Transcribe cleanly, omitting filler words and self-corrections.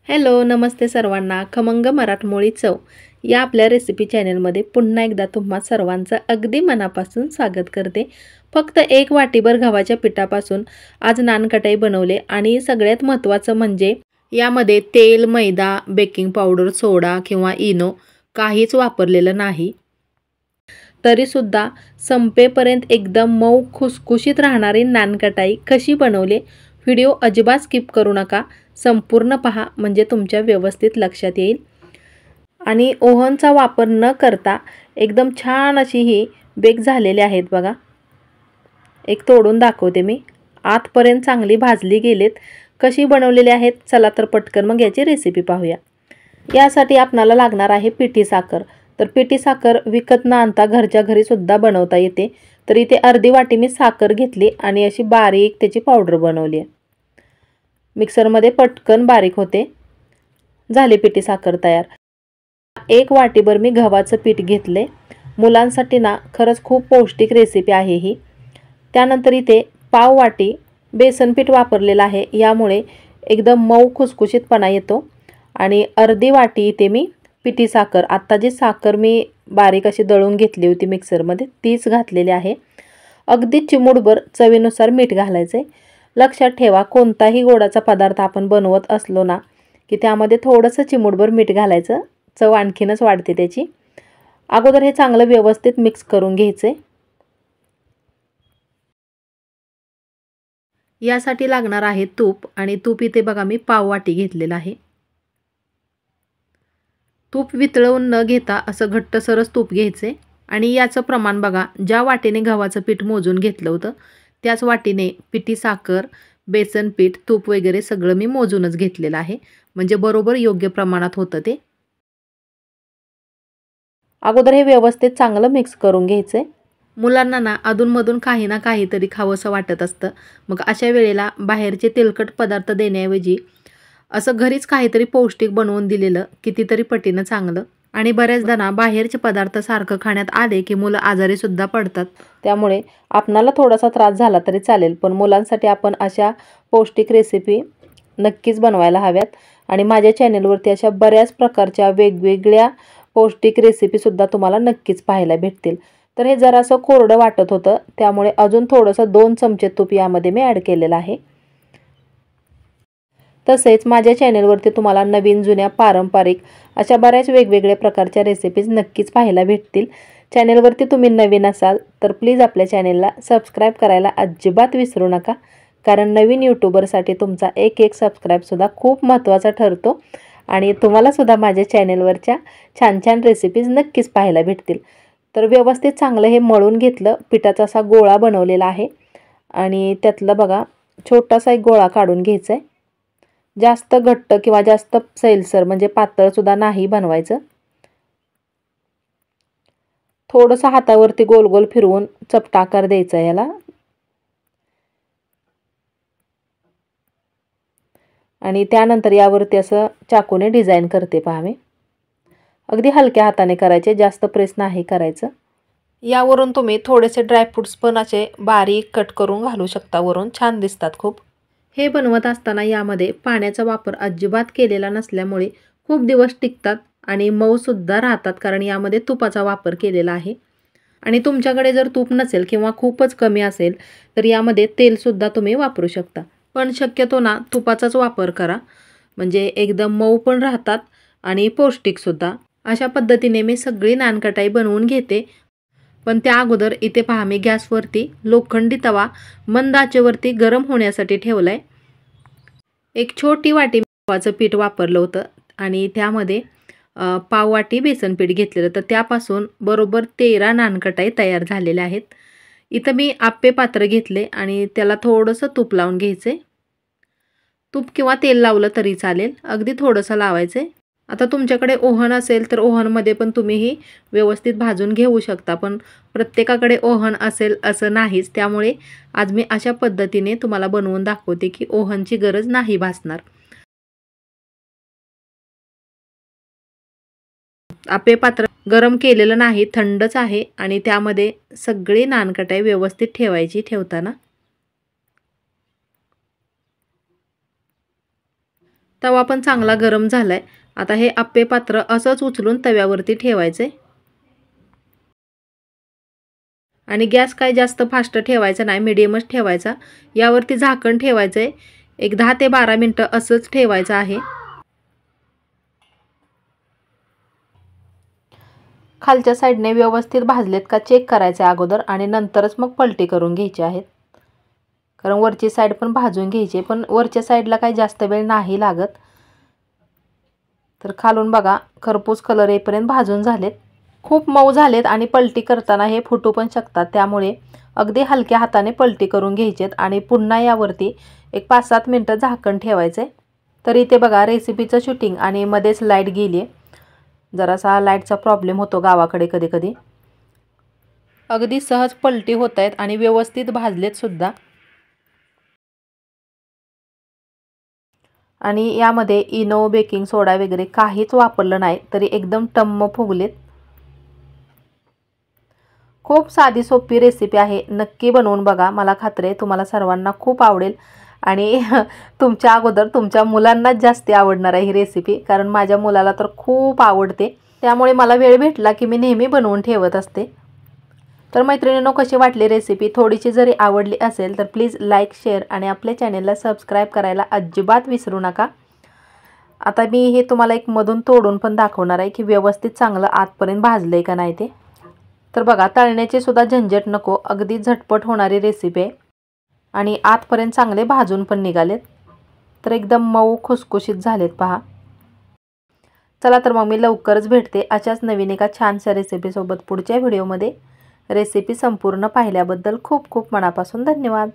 Hello, नमस्ते सर्वांना. खमंग मराठमोळी चव या आपल्या रेसिपी चॅनलमध्ये पुन्हा एकदा तुम्हा सर्वांचं अगदी मनापासून स्वागत करते. फक्त एक वाटीभर गव्हाच्या पिठापासून आज नानकटाई बनवले आणि सगळ्यात महत्त्वाचं म्हणजे यामध्ये तेल, मैदा, बेकिंग पावडर, सोडा किंवा इनो काहीच वापरलेलं नाही. तरीसुद्धा संपेपर्यंत एकदम मऊ खुसखुशीत राहणारी नानकटाई कशी बनवले, व्हिडिओ अजिबात स्किप करू नका. संपूर्ण पहा म्हणजे तुमच्या व्यवस्थित लक्षात येईल. आणि ओव्हनचा वापर न करता एकदम छान अशी ही बेक झालेली आहेत बघा. एक तोडून दाखवते मी. आतपर्यंत चांगली भाजली गेलेत. कशी बनवलेली आहेत चला तर पटकन मग याची रेसिपी पाहूया. यासाठी आपल्याला लागणार आहे पिठी साखर. तर पिठी साखर विकत न आणता घरच्या घरी सुद्धा बनवता येते. तर इथे अर्धी वाटी मी साखर घेतली आणि अशी बारीक त्याची पावडर बनवली आहे. मिक्सरमध्ये पटकन बारीक होते. झाली पिठी साखर तयार. एक वाटीभर मी गव्हाचं पीठ घेतले. मुलांसाठी ना खरंच खूप पौष्टिक रेसिपी आहे ही. त्यानंतर इथे पाव वाटी बेसन पीठ वापरलेलं आहे. यामुळे एकदम मऊ खुसखुशीतपणा येतो. आणि अर्धी वाटी इथे मी पिठी साखर, आत्ता जी साखर मी बारीक अशी दळून घेतली होती मिक्सरमध्ये तीच घातलेली आहे. अगदी चिमूटभर चवीनुसार मीठ घालायचे. लक्षात ठेवा कोणताही गोडाचा पदार्थ आपण बनवत असलो ना की त्यामध्ये थोडंसं चिमूटभर मीठ घालायचं. चव आणखीनच वाढते त्याची. अगोदर हे चांगलं व्यवस्थित मिक्स करून घ्यायचे. यासाठी लागणार आहे तूप आणि तूप इथे बघा मी पाव वाटी घेतलेलं आहे. तूप वितळवून न घेता असं घट्टसरच तूप घ्यायचे. आणि याचं प्रमाण बघा, ज्या वाटीने गव्हाचं पीठ मोजून घेतलं होतं त्याच वाटीने पिठी साखर, बेसन पीठ, तूप वगैरे सगळं मी मोजूनच घेतलेलं आहे. म्हणजे बरोबर योग्य प्रमाणात होतं ते. अगोदर हे व्यवस्थित चांगलं मिक्स करून घ्यायचे. मुलांना ना अधूनमधून काही ना काहीतरी खावंसं वाटत असतं. मग अशा वेळेला बाहेरचे तेलकट पदार्थ देण्याऐवजी असं घरीच काहीतरी पौष्टिक बनवून दिलेलं कितीतरी पटीनं चांगलं. आणि बऱ्याचदा ना बाहेरचे पदार्थ सारखं खाण्यात आले की मुलं आजारी सुद्धा पडतात. त्यामुळे आपणाला थोडासा त्रास झाला तरी चालेल, पण मुलांसाठी आपण अशा पौष्टिक रेसिपी नक्कीच बनवायला हव्यात. आणि माझ्या चॅनलवरती अशा बऱ्याच प्रकारच्या वेगवेगळ्या पौष्टिक रेसिपीसुद्धा तुम्हाला नक्कीच पाहायला भेटतील. तर हे जरासं कोरडं वाटत होतं, त्यामुळे अजून थोडंसं 2 चमचे तूप यामध्ये मी ॲड केलेलं आहे. तसेच माझ्या चॅनलवरती तुम्हाला नवीन जुन्या पारंपरिक अशा बऱ्याच वेगवेगळ्या प्रकारच्या रेसिपीज नक्कीच पाहायला भेटतील. चॅनलवरती तुम्ही नवीन असाल तर प्लीज आपल्या चॅनलला सबस्क्राईब करायला अजिबात विसरू नका. कारण नवीन यूट्यूबरसाठी तुमचा एक सबस्क्राईबसुद्धा खूप महत्त्वाचा ठरतो. आणि तुम्हालासुद्धा माझ्या चॅनलवरच्या छान छान रेसिपीज नक्कीच पाहायला भेटतील. तर व्यवस्थित चांगलं हे मळून घेतलं. पिठाचा असा गोळा बनवलेला आहे आणि त्यातलं बघा छोटासा एक गोळा काढून घ्यायचा आहे. जास्त घट्ट किंवा जास्त सैलसर म्हणजे पातळसुद्धा नाही बनवायचं. थोडंसं हातावरती गोल गोल फिरवून चपटा आकार द्यायचा याला. आणि त्यानंतर यावरती असं चाकूने डिझाईन करते पहा मी. अगदी हलक्या हाताने करायचे, जास्त प्रेस नाही करायचं. यावरून तुम्ही थोडेसे ड्रायफ्रूट्स पण असे बारीक कट करून घालू शकता. वरून छान दिसतात खूप. हे बनवत असताना यामध्ये पाण्याचा वापर अजिबात केलेला नसल्यामुळे खूप दिवस टिकतात आणि मऊसुद्धा राहतात. कारण यामध्ये तुपाचा वापर केलेला आहे. आणि तुमच्याकडे जर तूप नसेल किंवा खूपच कमी असेल तर यामध्ये तेलसुद्धा तुम्ही वापरू शकता. पण शक्यतो ना तुपाचाच वापर करा. म्हणजे एकदम मऊ पण राहतात आणि पौष्टिकसुद्धा. अशा पद्धतीने मी सगळी नानकटाई बनवून घेते. पण त्या अगोदर इथे पहा मी गॅसवरती लोखंडी तवा मंद आचेवरती गरम होण्यासाठी ठेवला आहे. एक छोटी वाटी गव्हाचं पीठ वापरलं होतं आणि त्यामध्ये पाव वाटी बेसन पीठ घेतलेलं. तर त्यापासून बरोबर 13 नानकटाई तयार झालेल्या आहेत. इथं मी आप्पे पात्र घेतले आणि त्याला थोडंसं तूप लावून घ्यायचे. तूप किंवा तेल लावलं तरी चालेल, अगदी थोडंसं लावायचे. आता तुमच्याकडे ओव्हन असेल तर ओव्हनमध्ये पण तुम्ही ही व्यवस्थित भाजून घेऊ शकता. पण प्रत्येकाकडे ओव्हन असेल असं नाहीच. त्यामुळे आज मी अशा पद्धतीने तुम्हाला बनवून दाखवते की ओव्हनची गरज नाही भासणार. आप्पे पात्र गरम केलेलं नाही, थंडच आहे. आणि त्यामध्ये सगळी नानकटाई व्यवस्थित ठेवायची ठेवताना. तवा पण चांगला गरम झालाय। आता हे आप्पे पात्र असंच उचलून तव्यावरती ठेवायचे आणि गॅस काय जास्त फास्ट ठेवायचा नाही, मीडियमच ठेवायचा। यावरती झाकण ठेवायचंय, एक 10 ते 12 मिनिटं असंच ठेवायचं आहे। खालच्या साईडने व्यवस्थित भाजलेत का चेक करायचे अगोदर आणि नंतरच मग पलटी करून घ्यायची आहेत, कारण वरची साईड पण भाजून घ्यायची। पण वरच्या साईडला काही जास्त वेळ नाही लागत। तर खालून बघा खरपूस कलर येईपर्यंत भाजून झालेत। खूप मऊ झालेत आणि पलटी करताना हे फुटू पण शकतात, त्यामुळे अगदी हलक्या हाताने पलटी करून घ्यायचेत आणि पुन्हा यावरती एक 5-7 मिनिटं झाकण ठेवायचे। तर इथे बघा रेसिपीचं शूटिंग आणि मध्येच लाईट गेली आहे। जरासा लाईटचा प्रॉब्लेम होतो गावाकडे कधी कधी। अगदी सहज पलटी होत आहेत आणि व्यवस्थित भाजलेत सुद्धा। आणि यामध्ये इनो बेकिंग सोडा वगैरे काहीच वापरलं नाही, तरी एकदम टम्म फुगलेत। खूप साधी सोपी रेसिपी आहे, नक्की बनवून बघा। मला खात्री आहे तुम्हाला सर्वांना खूप आवडेल आणि तुमच्या अगोदर तुमच्या मुलांनाच जास्त आवडणार आहे ही रेसिपी, कारण माझ्या मुलाला तर खूप आवडते। त्यामुळे मला वेळ भेटला की मी नेहमी बनवून ठेवत असते। तर मैत्रिणींनो, कशी वाटली रेसिपी? थोडीशी जरी आवडली असेल तर प्लीज लाईक, शेअर आणि आपल्या चॅनेलला सबस्क्राईब करायला अजिबात विसरू नका। आता मी हे तुम्हाला एक मधून तोडून पण दाखवणार आहे की व्यवस्थित चांगलं आतपर्यंत भाजलंय का नाही ते। तर बघा तळण्याची सुद्धा झंझट नको, अगदी झटपट होणारी रेसिपी आहे आणि आतपर्यंत चांगले भाजून पण निघालेत। तर एकदम मऊ खुसखुशीत झालेत पहा। चला तर मग मी लवकरच भेटते अशाच नवीन एका छानशा रेसिपीसोबत पुढच्या व्हिडिओमध्ये। रेसिपी संपूर्ण पाहिल्याबद्दल खूप खूप मनापासून धन्यवाद।